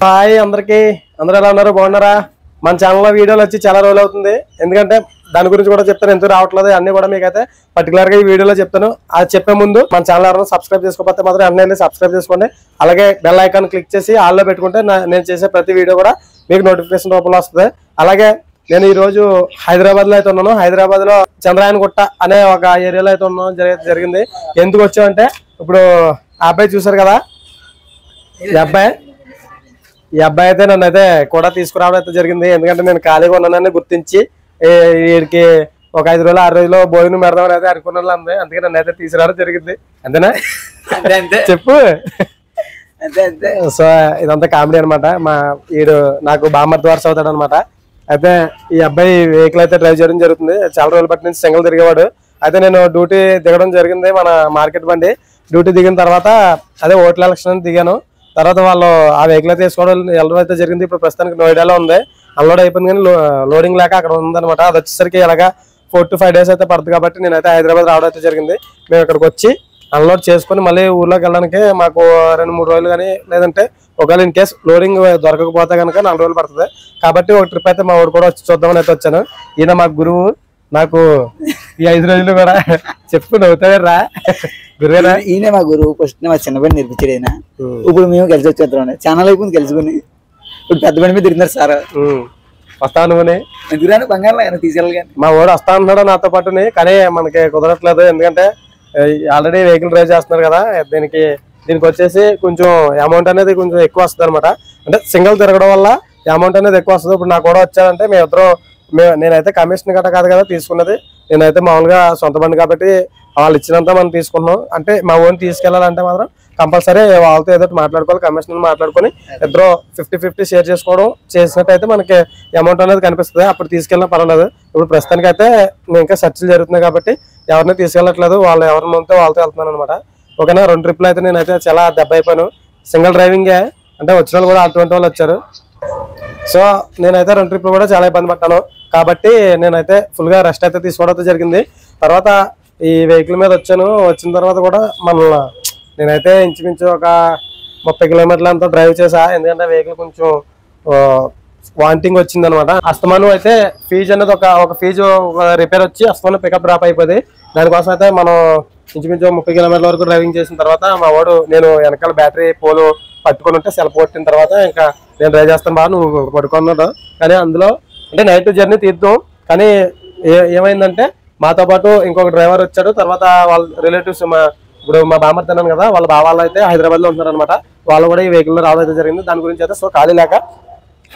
Hi అందరికి, అందరూ ఎలా ఉన్నారు? బాగున్నారా? మన ఛానల్లో వీడియోలు వచ్చి చాలా రోజులు అవుతుంది. ఎందుకంటే దాని గురించి కూడా చెప్తాను, ఎందుకు రావట్లేదు అన్ని కూడా మీకైతే పర్టికులర్ గా ఈ వీడియోలో చెప్తాను. అది చెప్పే ముందు మన ఛానల్ ఎవరైనా సబ్స్క్రైబ్ చేసుకోకపోతే మాత్రం అన్నీ సబ్స్క్రైబ్ చేసుకోండి. అలాగే బెల్ ఐకాన్ క్లిక్ చేసి ఆల్లో పెట్టుకుంటే నేను చేసే ప్రతి వీడియో కూడా మీకు నోటిఫికేషన్ రూపంలో వస్తుంది. అలాగే నేను ఈ రోజు హైదరాబాద్ లో అయితే ఉన్నాను. హైదరాబాద్ లో చంద్రాయనగుట్ట అనే ఒక ఏరియాలో అయితే ఉన్నాను. జరిగింది ఎందుకు వచ్చామంటే, ఇప్పుడు ఆ అబ్బాయి చూసారు కదా, ఈ అబ్బాయి అయితే నన్ను అయితే కూడా తీసుకురావడం అయితే జరిగింది. ఎందుకంటే నేను ఖాళీగా ఉన్నానని గుర్తించి వీడికి ఒక 5 రోజులు 6 రోజులు భోజనం పెడదామని అయితే అనుకున్నాను. అందుకే నన్ను అయితే తీసుకురావడం జరిగింది. అంతేనా? చెప్పు. సో ఇదంతా కామెడీ అనమాట. వీడు నాకు బామర్ది వరుస అవుతాడు అనమాట. అయితే ఈ అబ్బాయి వెహికల్ అయితే డ్రైవ్ చేయడం జరుగుతుంది. చాలా రోజుల బట్టి నుంచి సింగిల్ తిరిగేవాడు. అయితే నేను డ్యూటీ దిగడం జరిగింది, మన మార్కెట్ బండి. డ్యూటీ దిగిన తర్వాత అదే ఓట్ల ఎలక్షన్ దిగాను. తర్వాత వాళ్ళు ఆ వెహికల్ అయితే వేసుకోవడం వెళ్ళడం అయితే జరిగింది. ఇప్పుడు ప్రస్తుతానికి నోయిడాలో ఉంది. అన్లోడ్ అయిపోయింది కానీ లోడింగ్ లేక అక్కడ ఉందనమాట. అది వచ్చేసరికి ఇలాగా 4 to 5 days అయితే పడుతుంది. కాబట్టి నేనైతే హైదరాబాద్ రావడం అయితే జరిగింది. మేము ఇక్కడికి వచ్చి అన్లోడ్ చేసుకుని మళ్ళీ ఊర్లోకి వెళ్ళడానికి మాకు 2-3 రోజులు కానీ, లేదంటే ఒకవేళ ఇన్ కేసు లోడింగ్ దొరకకపోతే కనుక 4 రోజులు పడుతుంది. కాబట్టి ఒక ట్రిప్ అయితే మా ఊరు కూడా వచ్చి చూద్దామని అయితే వచ్చాను. ఈయన మా గురువు. నాకు ఈ 5 రోజులు కూడా చెప్పు నవ్వుతారా గురువేనా? ఈయన మా గురువు. ఫస్ట్ మా చిన్న బండి నేర్పించాడు ఆయన. ఇప్పుడు మేము కలిసి వచ్చేద్దాం. ఛానల్ అయిపోయింది కలుసుకుని. ఇప్పుడు పెద్ద బండి మీద తిరిగినారు సార్. వస్తాను నువ్వుని ఎందుకు బంగారం ఆయన తీసుకెళ్ళాలి. మా వాడు వస్తా అన్నాడు నాతో పాటుని, కానీ మనకి కుదరట్లేదు. ఎందుకంటే ఆల్రెడీ వెహికల్ డ్రైవ్ చేస్తున్నారు కదా, దీనికి వచ్చేసి కొంచెం అమౌంట్ అనేది కొంచెం ఎక్కువ వస్తుంది అనమాట. అంటే సింగిల్ తిరగడం వల్ల అమౌంట్ అనేది ఎక్కువ వస్తుంది. ఇప్పుడు నాకు కూడా వచ్చారంటే నేనైతే కమిషన్ గట్రా కాదు కదా తీసుకున్నది. నేనైతే మామూలుగా సొంత బండి కాబట్టి వాళ్ళు ఇచ్చినంత మనం తీసుకున్నాం. అంటే మా ఓన్ తీసుకెళ్లాలంటే మాత్రం కంపల్సరీ వాళ్ళతో ఏదో మాట్లాడుకోవాలి, కమిషన్ మాట్లాడుకొని ఇద్దరు 50-50 షేర్ చేసుకోవడం చేసినట్టయితే మనకి అమౌంట్ అనేది కనిపిస్తుంది. అప్పుడు తీసుకెళ్ళినా పర్వాలేదు. ఇప్పుడు ప్రస్తుతానికి అయితే నేను ఇంకా చర్చలు జరుగుతున్నాయి కాబట్టి ఎవరిని తీసుకెళ్ళట్లేదు. వాళ్ళు ఎవరిని ఉంటే వాళ్ళతో వెళ్తున్నాను అనమాట. ఓకేనా? 2 ట్రిప్లు అయితే నేనైతే చాలా దెబ్బ అయిపోయాను. సింగిల్ డ్రైవింగే, అంటే వచ్చిన వాళ్ళు కూడా అటువంటి వాళ్ళు వచ్చారు. సో నేనైతే 2 ట్రిప్లు కూడా చాలా ఇబ్బంది పడ్డాను. కాబట్టి నేనైతే ఫుల్గా రెస్ట్ అయితే తీసుకోవడం జరిగింది. తర్వాత ఈ వెహికల్ మీద వచ్చాను. వచ్చిన తర్వాత కూడా నేనైతే ఇంచుమించు ఒక 30 కిలోమీటర్లు అంతా డ్రైవ్ చేసా. ఎందుకంటే వెహికల్ కొంచెం వాంటింగ్ వచ్చింది అనమాట. అస్తమానం అయితే ఫీజు అనేది ఒక ఫీజు రిపేర్ వచ్చి అస్తమానం పికప్ డ్రాప్ అయిపోయింది. దానికోసం అయితే మనం ఇంచుమించు 30 కిలోమీటర్ల వరకు డ్రైవింగ్ చేసిన తర్వాత మా వాడు, నేను వెనకాల బ్యాటరీ పోలు పట్టుకొని ఉంటే సెల్ఫ్ కొట్టిన తర్వాత ఇంకా నేను డ్రైవ్ చేస్తాను బాగా, నువ్వు పట్టుకున్నాడు. కానీ అందులో అంటే నైట్ జర్నీ తీద్దాం. కానీ ఏమైందంటే మాతో పాటు ఇంకొక డ్రైవర్ వచ్చాడు. తర్వాత వాళ్ళ రిలేటివ్స్, ఇప్పుడు మా బామర్ది అన్నాను కదా, వాళ్ళ బావాళ్ళు అయితే హైదరాబాద్ లో ఉంటున్నారు అనమాట. వాళ్ళు కూడా ఈ వెహికల్లో రావడం అయితే జరిగింది. దాని గురించి అయితే సో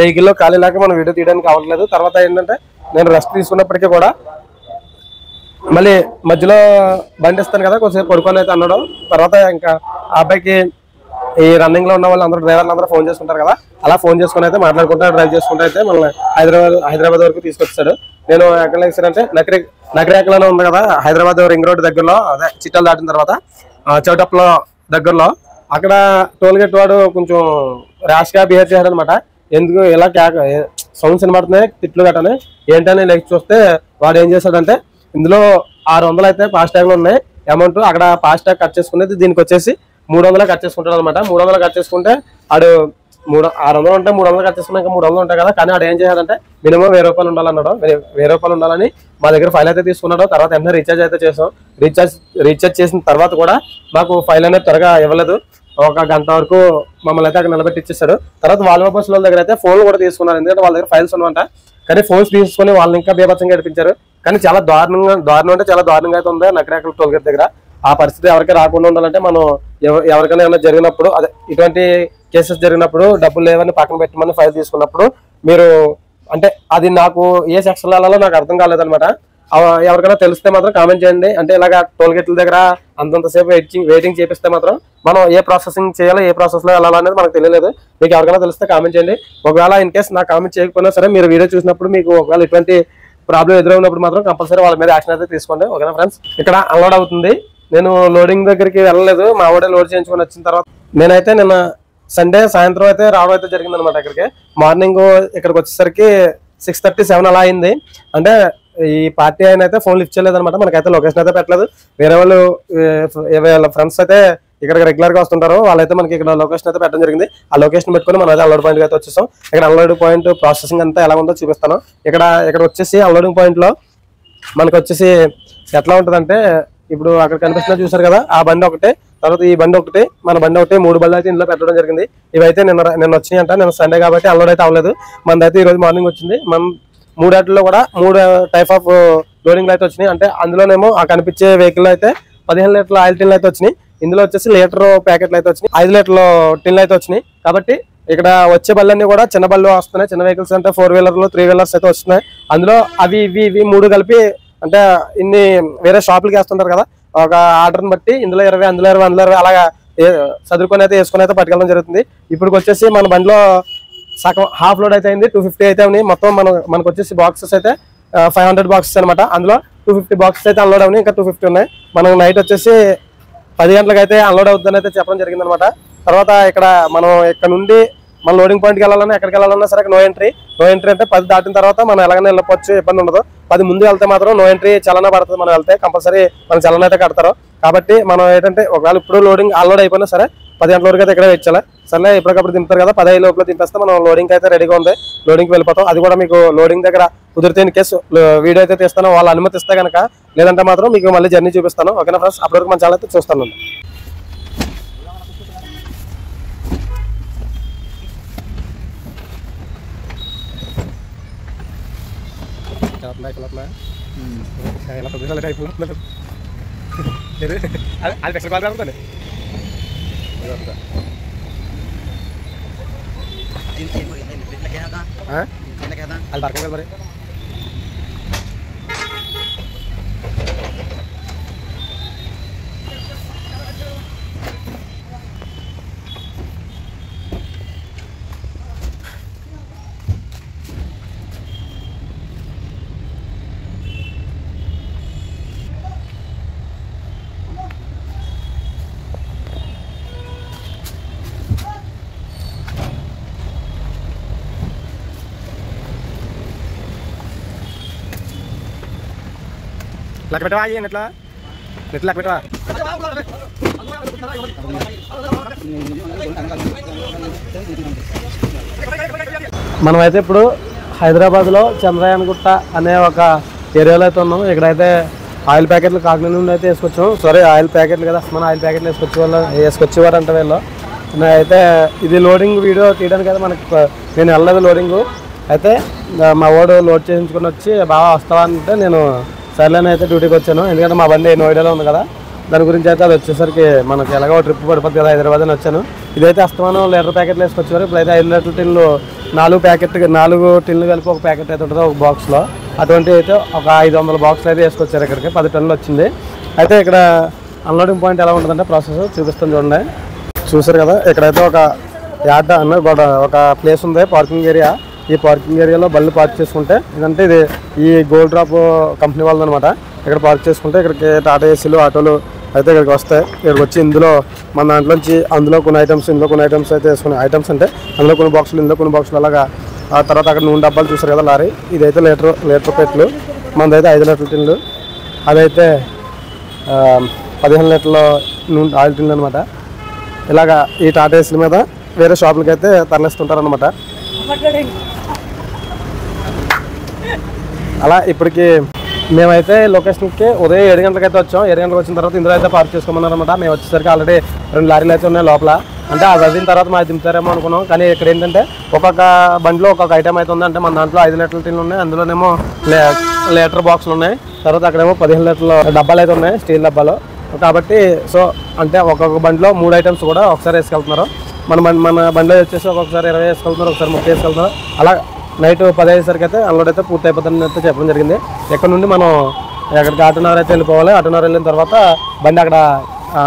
వెహికల్లో ఖాళీ లేక మనం వీడియో తీయడానికి అవ్వట్లేదు. తర్వాత ఏంటంటే నేను రెస్ట్ తీసుకున్నప్పటికీ కూడా మళ్ళీ మధ్యలో బండి ఇస్తాను కదా, కొంచెం పడుకొని అయితే అన్నాడు. తర్వాత ఇంకా ఆ అబ్బాయికి ఈ రన్నింగ్ లో ఉన్న వాళ్ళు అందరూ డ్రైవర్లు అందరూ ఫోన్ చేసుకుంటారు కదా, అలా ఫోన్ చేసుకుని అయితే మాట్లాడుకుంటా డ్రైవ్ చేసుకుంటూ అయితే మళ్ళీ హైదరాబాద్ వరకు తీసుకొచ్చాడు. నేను ఎక్కడ వేసానంటే నకరేకలోనే ఉంది కదా, హైదరాబాద్ రింగ్ రోడ్ దగ్గరలో, అదే చిట్టాలు దాటిన తర్వాత చౌటప్లో దగ్గరలో, అక్కడ టోల్ గేట్ వాడు కొంచెం ర్యాష్ గా బిహేవ్ చేశాడు అనమాట. ఎందుకు ఇలా సౌండ్స్ వినబడుతున్నాయి, తిట్లు గట్టని ఏంటని లెక్కి చూస్తే వాడు ఏం చేశాడంటే, ఇందులో 600 అయితే ఫాస్ట్ ట్యాగ్ లో ఉన్నాయి అమౌంట్. అక్కడ ఫాస్ట్ ట్యాగ్ కట్ చేసుకునేది దీనికి వచ్చేసి 300 కట్ చేసుకుంటాడు అనమాట. 300 కట్ చేసుకుంటే ఆడు 600 ఉంటే 300 కట్ చేసుకున్నాక 300 ఉంటాయి కదా. కానీ ఆడు ఏం చేయాలంటే మినిమం 1000 రూపాయలు ఉండాలన్నాడు. 1000 రూపాయలు ఉండాలని మా దగ్గర ఫైల్ అయితే తీసుకున్నాడు. తర్వాత వెంటనే రీఛార్జ్ అయితే చేసాం. రీఛార్జ్ చేసిన తర్వాత కూడా మాకు ఫైల్ అనేది త్వరగా ఇవ్వలేదు. 1 గంట వరకు మమ్మల్ని అయితే అక్కడ నిలబెట్టి ఇచ్చేసాడు. తర్వాత వాల్వో బస్సుల దగ్గర అయితే ఫోన్లు కూడా తీసుకున్నారు. ఎందుకంటే వాళ్ళ దగ్గర ఫైల్స్ ఉన్నమాట. కానీ ఫోన్స్ తీసుకుని వాళ్ళని ఇంకా బీభత్సంగా ఏడిపించారు. కానీ చాలా దారుణం అంటే చాలా దారుణంగా అయితే ఉంది నకరేకల్ టోల్ గేట్ దగ్గర. ఆ పరిస్థితి ఎవరికి రాకుండా ఉండాలంటే మనం ఎవరికైనా ఏమైనా జరిగినప్పుడు, అదే ఇటువంటి కేసెస్ జరిగినప్పుడు డబ్బులు లేవని పక్కన పెట్టమని ఫైల్ తీసుకున్నప్పుడు మీరు, అంటే అది నాకు ఏ సెక్షన్ వెళ్ళాలో నాకు అర్థం కాలేదనమాట. ఎవరికైనా తెలిస్తే మాత్రం కామెంట్ చేయండి. అంటే ఇలాగ టోల్ గేట్ల దగ్గర అంతంతసేపు వెయిటింగ్ చేపిస్తే మాత్రం మనం ఏ ప్రాసెసింగ్ చేయాలో, ఏ ప్రాసెస్ లో వెళ్ళాలనేది మనకు తెలియలేదు. మీకు ఎవరికైనా తెలిస్తే కామెంట్ చేయండి. ఒకవేళ ఇన్ కేసు నాకు కామెంట్ చేయకపోయినా సరే, మీరు వీడియో చూసినప్పుడు మీకు ఒకవేళ ఇటువంటి ప్రాబ్లం ఎదురైనప్పుడు మాత్రం కంపల్సరీ వాళ్ళ మీద యాక్షన్ అయితే తీసుకోండి. ఓకేనా ఫ్రెండ్స్? ఇక్కడ అన్లోడ్ అవుతుంది. నేను లోడింగ్ దగ్గరికి వెళ్ళలేదు, మా వాడే లోడ్ చేయించుకొని వచ్చిన తర్వాత నేనైతే నిన్న సండే సాయంత్రం అయితే రావడం అయితే జరిగింది అనమాట. ఇక్కడికి మార్నింగ్ ఇక్కడికి వచ్చేసరికి 6:30-7 అలా అయింది. అంటే ఈ పార్టీ ఆయన అయితే ఫోన్ లిఫ్ట్ చేయలేదు అనమాట. మనకైతే లొకేషన్ అయితే పెట్టలేదు. వేరే వాళ్ళు వాళ్ళ ఫ్రెండ్స్ అయితే ఇక్కడ రెగ్యులర్ గా వస్తుంటారో వాళ్ళైతే మనకి ఇక్కడ లొకేషన్ అయితే పెట్టడం జరిగింది. ఆ లొకేషన్ పెట్టుకుని మనం అయితే అన్లోడ్ పాయింట్ అయితే వచ్చేసాం. ఇక్కడ అన్లోడింగ్ పాయింట్ ప్రాసెసింగ్ అంతా ఎలా ఉందో చూపిస్తాను. ఇక్కడ వచ్చేసి అన్లోడింగ్ పాయింట్ లో మనకి వచ్చేసి ఎట్లా ఉంటుందంటే ఇప్పుడు అక్కడ కనిపిస్తున్నా చూసారు కదా, ఆ బండి ఒకటి, తర్వాత ఈ బండి ఒకటి, మన బండి ఒకటి, 3 బండ్లు అయితే ఇందులో పెట్టడం జరిగింది. ఇవైతే నిన్న వచ్చినాయి అంట, నిన్న సండే కాబట్టి అన్లోడ్ అయితే అవ్వలేదు. మనదైతే ఈ రోజు మార్నింగ్ వచ్చింది. మనం 3 వాటిల్లో కూడా 3 టైప్ ఆఫ్ లోడింగ్లు అయితే వచ్చినాయి. అంటే అందులోనేమో ఆ కనిపించే వెహికల్ అయితే 15 లీటర్ల ఆయిల్ టిన్లు అయితే వచ్చినాయి. ఇందులో వచ్చేసి లీటర్ ప్యాకెట్లు అయితే వచ్చినాయి, 5 లీటర్ల టిన్లు అయితే వచ్చినాయి. కాబట్టి ఇక్కడ వచ్చే బళ్ళన్నీ కూడా చిన్న బళ్ళు వస్తున్నాయి. చిన్న వెహికల్స్ అంటే 4 వీలర్లు 3 వీలర్స్ అయితే వస్తున్నాయి. అందులో అవి ఇవి 3 కలిపి అంటే ఇన్ని వేరే షాపులకి వేస్తుంటారు కదా, ఒక ఆర్డర్ని బట్టి ఇందులో 20 అందులో 20 అందులో 20 అలాగా చదువుకొని అయితే వేసుకొని అయితే పట్టుకెళ్ళడం జరుగుతుంది. ఇప్పుడు వచ్చేసి మన బండిలో సగం హాఫ్ లోడ్ అయితే అయింది, 250 అయితే ఉన్నాయి. మొత్తం మనకు వచ్చేసి బాక్సెస్ అయితే 500 బాక్సెస్ అనమాట. అందులో 250 బాక్సెస్ అయితే అన్లోడ్ అవునాయి, ఇంకా 250 ఉన్నాయి. మనం నైట్ వచ్చేసి 10 గంటలకు అయితే అన్లోడ్ అవుతుందని అయితే చెప్పడం జరిగింది అనమాట. తర్వాత ఇక్కడ మనం ఇక్కడ నుండి మన లోడింగ్ పాయింట్కి వెళ్ళాలన్నా ఎక్కడికి వెళ్ళాలన్నా సరే నో ఎంట్రీ అంటే 10 దాటిన తర్వాత మనం ఎలాగైనా వెళ్ళవచ్చు, ఇబ్బంది ఉండదు. 10 ముందు వెళ్తే మాత్రం నో ఎంట్రీ చలన పడుతుంది. మనం వెళ్తే కంపల్సరీ మన చలన అయితే కడతారు. కాబట్టి మనం ఏంటంటే ఒకవేళ ఇప్పుడు లోడింగ్ అన్లోడ్ అయిపోయినా సరే 10 గంటల వరకు అయితే ఇక్కడ వచ్చాలి. సరే ఎప్పటికప్పుడు దింపుతారు కదా, 10 లోపల దింపేస్తే మనం లోడింగ్ అయితే రెడీగా ఉంది, లోడింగ్కి వెళ్ళిపోతాం. అది కూడా మీకు లోడింగ్ దగ్గర కుదిరితే ఇన్ కేసు వీడియో అయితే తీస్తాను, వాళ్ళు అనుమతిస్తే కనుక, లేదంటే మాత్రం మీకు మళ్ళీ జర్నీ చూపిస్తాను. ఓకేనా ఫ్రెండ్స్, అప్పటివరకు మన ఛానల్ అయితే చూస్తాను. లెక్క పెట్టవా ఎట్లా లెక్క పెట్టవా. మనమైతే ఇప్పుడు హైదరాబాద్లో చంద్రయాన్ గుట్ట అనే ఒక ఏరియాలో అయితే ఉన్నాం. ఇక్కడైతే ఆయిల్ ప్యాకెట్లు కాకినాడ నుండి అయితే వేసుకొచ్చాం. సారీ ఆయిల్ ప్యాకెట్లు కదా, మన ఆయిల్ ప్యాకెట్లు వేసుకొచ్చేవారు అంటే వీళ్ళు. అయితే ఇది లోడింగ్ వీడియో తీయడానికి అయితే మనకి నేను వెళ్ళలేదు లోడింగు. అయితే మా వాడు లోడ్ చేయించుకొని వచ్చి బాగా వస్తావా అంటే నేను సర్లేని అయితే డ్యూటీకి వచ్చాను. ఎందుకంటే మా బండి నోయిడాలో ఉంది కదా, దాని గురించి అయితే అది వచ్చేసరికి మనకి ఎలాగో ట్రిప్ పడిపోతుంది కదా హైదరాబాద్ అని వచ్చాను. ఇదైతే అస్తమానం లీటర్ ప్యాకెట్లు వేసుకొచ్చేవారు. ఇప్పుడైతే 5 లీటర్ల టిన్లు 4 టిన్లు కలిపి ఒక ప్యాకెట్ అయితే ఉంటుంది ఒక బాక్స్లో. అటువంటి అయితే ఒక 500 బాక్సులు అయితే వేసుకొచ్చారు. ఇక్కడికి 10 టన్నులు వచ్చింది. అయితే ఇక్కడ అన్లోడింగ్ పాయింట్ ఎలా ఉంటుందంటే ప్రాసెస్ చూపిస్తాను చూడండి. చూసారు కదా, ఇక్కడైతే ఒక యార్డ్ అన్న ఒక ప్లేస్ ఉంది, పార్కింగ్ ఏరియా. ఈ పార్కింగ్ ఏరియాలో బళ్ళు పార్క్ చేసుకుంటే, ఇదంటే ఇది ఈ గోల్డ్ డ్రాప్ కంపెనీ వాళ్ళది అనమాట. ఇక్కడ పార్క్ చేసుకుంటే ఇక్కడికి టాటా ఏసీలు ఆటోలు అయితే ఇక్కడికి వస్తాయి. ఇక్కడికి వచ్చి ఇందులో మన దాంట్లోంచి అందులో కొన్ని ఐటమ్స్ ఇందులో కొన్ని ఐటమ్స్ అయితే వేసుకునే ఐటమ్స్ అంటే అందులో కొన్ని బాక్సులు ఇందులో కొన్ని బాక్సులు అలాగా. ఆ తర్వాత అక్కడ నూనె డబ్బాలు చూసారు కదా లారీ, ఇదైతే లీటర్ పెట్లు, మనదైతే 5 లీటర్ల టిన్లు, అదైతే 15 లీటర్ల నూనె ఆయిల్ టిన్లు అనమాట. ఇలాగా ఈ టాటా ఏసీల మీద వేరే షాపులకి అయితే తరలిస్తుంటారు అనమాట. అలా ఇప్పటికి మేమైతే లొకేషన్కి ఉదయం 7 గంటలకు అయితే వచ్చాం. 7 గంటలకు వచ్చిన తర్వాత ఇందులో అయితే పార్క్ చేసుకోమన్నారనమాట. మేము వచ్చేసరికి ఆల్రెడీ 2 లారీలు అయితే ఉన్నాయి లోపల. అంటే అది అయిన తర్వాత మాకు దింపుతారేమో అనుకున్నాం. కానీ ఇక్కడ ఏంటంటే ఒక్కొక్క బండిలో ఒక్కొక్క ఐటమ్ అయితే ఉంది. అంటే మన దాంట్లో 5 లీటర్ల టిన్లు ఉన్నాయి, అందులోనేమో లీటర్ బాక్సులు ఉన్నాయి, తర్వాత అక్కడేమో 15 లీటర్ల డబ్బాలు అయితే ఉన్నాయి, స్టీల్ డబ్బాలు. కాబట్టి సో అంటే ఒక్కొక్క బండిలో 3 ఐటమ్స్ కూడా ఒకసారి వేసుకెళ్తున్నారు. మన బండిలో వచ్చేసి ఒక్కొక్కసారి 20 వేసుకెళ్తున్నారు, ఒకసారి 30 వేసుకెళ్తున్నారు. అలా నైట్ 10 అయ్యేసరికి అయితే అన్లోడ్ అయితే పూర్తి అయిపోతుందని అయితే చెప్పడం జరిగింది. ఎక్కడ నుండి మనం ఎక్కడికి ఆటోనగర్ అయితే వెళ్ళిపోవాలి. ఆటోనగర్ వెళ్ళిన తర్వాత బండి అక్కడ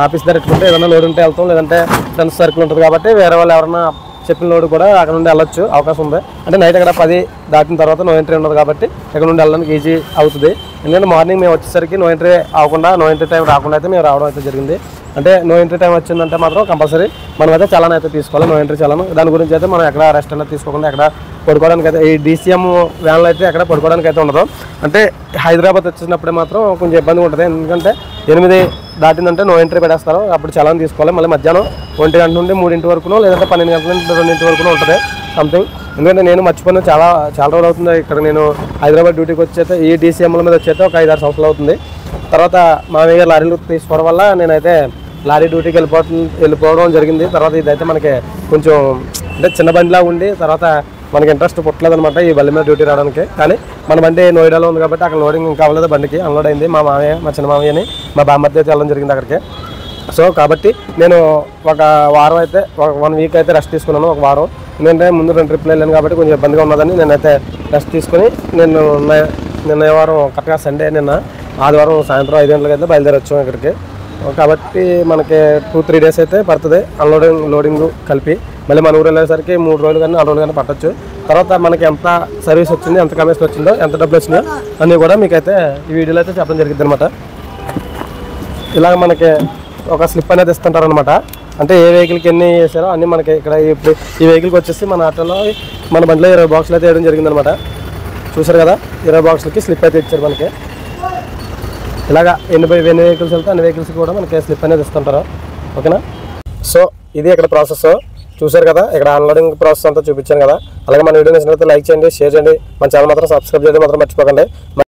ఆఫీస్ దగ్గర పెట్టుకుంటే ఏదైనా లోడ్ ఉంటే వెళ్తాం, లేదంటే ఫ్రెండ్స్ సర్కిల్ ఉంటుంది కాబట్టి వేరే వాళ్ళు ఎవరైనా చెప్పిన లోడ్ కూడా అక్కడ నుండి వెళ్ళొచ్చు, అవకాశం ఉంది. అంటే నైట్ అక్కడ 10 దాటిన తర్వాత నో ఎంట్రీ ఉండదు కాబట్టి ఇక్కడ నుండి వెళ్ళడానికి ఈజీ అవుతుంది. ఎందుకంటే మార్నింగ్ మేము వచ్చేసరికి నో ఎంట్రీ అవ్వకుండా, నో ఎంట్రీ టైం రాకుండా అయితే మేము రావడం అయితే జరిగింది. అంటే నో ఎంట్రీ టైం వచ్చిందంటే మాత్రం కంపల్సరీ మనమైతే చలాన్ అయితే తీసుకోవాలి, నో ఎంట్రీ చలాన్. దాని గురించి అయితే మనం ఎక్కడ రెస్ట్ అనేది తీసుకోకుండా ఎక్కడ పడుకోవడానికి అయితే ఈ DCM వ్యాన్లో అయితే ఎక్కడ పడుకోవడానికి అయితే ఉండదు. అంటే హైదరాబాద్ వచ్చినప్పుడే మాత్రం కొంచెం ఇబ్బందిగా ఉంటుంది, ఎందుకంటే 8 దాటిందంటే నో ఎంట్రీ పెట్టేస్తారు. అప్పుడు చలాన్ తీసుకోవాలి. మళ్ళీ మధ్యాహ్నం 1 గంట నుండి 3 వరకునో లేదంటే 12 గంటల నుండి 2 వరకునో ఉంటుంది సంథింగ్. ఎందుకంటే నేను మర్చిపోయిన చాలా రోజులు అవుతుంది. ఇక్కడ నేను హైదరాబాద్ డ్యూటీకి వచ్చేస్తే ఈ DCMల మీద వచ్చేస్తే ఒక 5-6 సంవత్సరాలు అవుతుంది. తర్వాత మామయ్య గారు లారీలు తీసుకోవడం వల్ల నేనైతే లారీ డ్యూటీకి వెళ్ళిపోవడం జరిగింది. తర్వాత ఇదైతే మనకి కొంచెం అంటే చిన్న బండిలా ఉండి తర్వాత మనకి ఇంట్రెస్ట్ పుట్టలేదనమాట ఈ బండి మీద డ్యూటీ రావడానికి. కానీ మన బండి నోయిడాలో ఉంది కాబట్టి అక్కడ లోడింగ్ ఇంకా అవ్వలేదు, బండికి అన్లోడ్ అయింది. మా మామయ్య, మా చిన్న మామయ్యని, మా బామ్మర్ది అయితే వెళ్ళడం జరిగింది అక్కడికి. సో కాబట్టి నేను ఒక వారం అయితే 1 వీక్ అయితే రెస్ట్ తీసుకున్నాను, ఒక వారం. ఎందుకంటే ముందు 2 ట్రిప్లు వెళ్ళాను కాబట్టి కొంచెం ఇబ్బందిగా ఉన్నదని నేనైతే రెస్ట్ తీసుకుని నిన్న వారం కరెక్ట్గా సండే, నిన్న ఆదివారం సాయంత్రం 5 గంటలకు అయితే బయలుదేరి వచ్చాము ఇక్కడికి. కాబట్టి మనకి 2-3 డేస్ అయితే పడుతుంది లోడింగ్ కలిపి. మళ్ళీ మన ఊరు వెళ్ళేసరికి 3 రోజులు కానీ 4 రోజులు కానీ పట్టొచ్చు. తర్వాత మనకి ఎంత సర్వీస్ వచ్చింది, ఎంత కమిషన్ వచ్చిందో, ఎంత డబ్బులు వచ్చినాయో అన్నీ కూడా మీకైతే ఈ వీడియోలో అయితే చెప్పడం జరిగింది అనమాట. ఇలాగ మనకి ఒక స్లిప్ అనేది ఇస్తుంటారు అనమాట. అంటే ఏ వెహికల్కి ఎన్ని వేసారో అన్నీ మనకి ఇక్కడ ఇప్పుడు ఈ వెహికల్కి వచ్చేసి మన ఆటోలో మన బండిలో 20 బాక్సులు అయితే వేయడం జరిగిందనమాట. చూసారు కదా, 20 బాక్సులకి స్లిప్ అయితే ఇచ్చారు మనకి. ఇలాగా ఎన్ని వెహికల్స్ వెళ్తే అన్ని వెహికల్స్కి కూడా మనకి స్లిప్ అనేది ఇస్తుంటారు. ఓకేనా? సో ఇది ఇక్కడ ప్రాసెస్ చూసారు కదా, ఇక్కడ అన్లోడింగ్ ప్రాసెస్ అంతా చూపించాను కదా. అలాగే మన వీడియో నచ్చినట్లయితే లైక్ చేయండి, షేర్ చేయండి, మన ఛానల్ మాత్రం సబ్స్క్రైబ్ చేయడం మాత్రం మర్చిపోకండి.